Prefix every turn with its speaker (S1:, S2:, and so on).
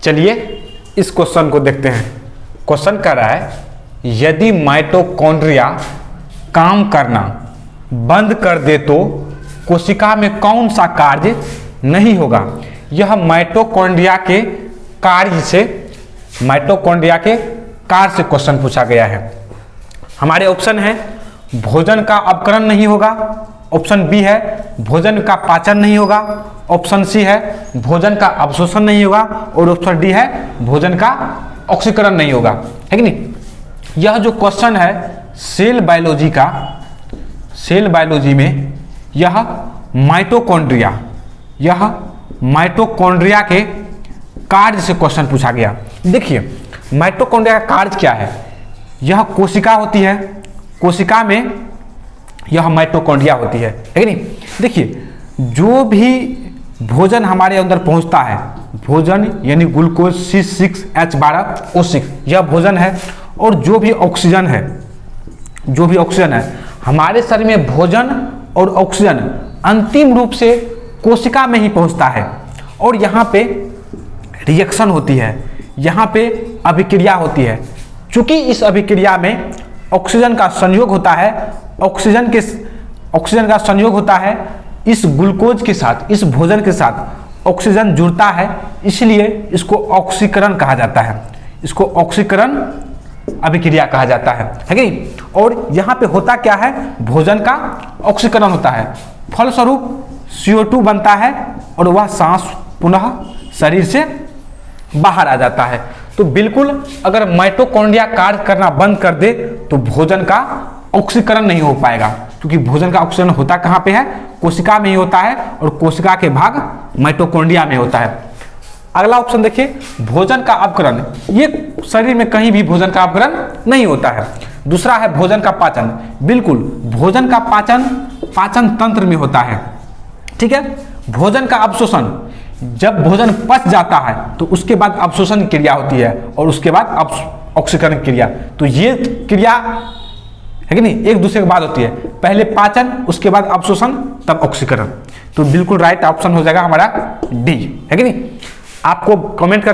S1: चलिए इस क्वेश्चन को देखते हैं। क्वेश्चन कर रहा है, यदि माइटोकॉन्ड्रिया काम करना बंद कर दे तो कोशिका में कौन सा कार्य नहीं होगा। यह माइटोकॉन्ड्रिया के कार्य से क्वेश्चन पूछा गया है। हमारे ऑप्शन है भोजन का अपकरण नहीं होगा, ऑप्शन बी है भोजन का पाचन नहीं होगा, ऑप्शन सी है भोजन का अवशोषण नहीं होगा और ऑप्शन डी है भोजन का ऑक्सीकरण नहीं होगा, है कि नहीं। यह जो क्वेश्चन है सेल बायोलॉजी में यह माइटोकॉन्ड्रिया के कार्य से क्वेश्चन पूछा गया। देखिए माइटोकॉन्ड्रिया का कार्य क्या है। यह कोशिका होती है, कोशिका में यह माइटोकॉन्ड्रिया होती है कि नहीं। देखिए जो भी भोजन हमारे अंदर पहुंचता है, भोजन यानी ग्लूकोज C6H12O6 यह भोजन है, और जो भी ऑक्सीजन है हमारे शरीर में भोजन और ऑक्सीजन अंतिम रूप से कोशिका में ही पहुंचता है, और यहाँ पे रिएक्शन होती है, यहाँ पे अभिक्रिया होती है। चूंकि इस अभिक्रिया में ऑक्सीजन का संयोग होता है, ऑक्सीजन का संयोग होता है इस ग्लूकोज के साथ, इस भोजन के साथ ऑक्सीजन जुड़ता है, इसलिए इसको ऑक्सीकरण कहा जाता है, इसको ऑक्सीकरण अभिक्रिया कहा जाता है कि नहीं। और यहाँ पे होता क्या है, भोजन का ऑक्सीकरण होता है, फलस्वरूप CO2 बनता है और वह सांस पुनः शरीर से बाहर आ जाता है। तो बिल्कुल अगर माइटोकॉन्ड्रिया कार्य करना बंद कर दे तो भोजन का ऑक्सीकरण नहीं हो पाएगा, क्योंकि भोजन का ऑक्सीकरण होता कहाँ पे है, कोशिका में ही होता है, और कोशिका के भाग माइटोकॉन्ड्रिया में होता है। अगला ऑप्शन देखिए भोजन का अपकरण, ये शरीर में कहीं भी भोजन का अपकरण नहीं होता है। दूसरा है भोजन का पाचन, बिल्कुल भोजन का पाचन तंत्र में होता है, ठीक है। भोजन का अवशोषण, जब भोजन पच जाता है तो उसके बाद अवशोषण क्रिया होती है और उसके बाद ऑक्सीकरण क्रिया। तो ये क्रिया है कि नहीं, एक दूसरे के बाद होती है, पहले पाचन उसके बाद अवशोषण तब ऑक्सीकरण। तो बिल्कुल राइट ऑप्शन हो जाएगा हमारा डी, है कि नहीं। आपको कमेंट कर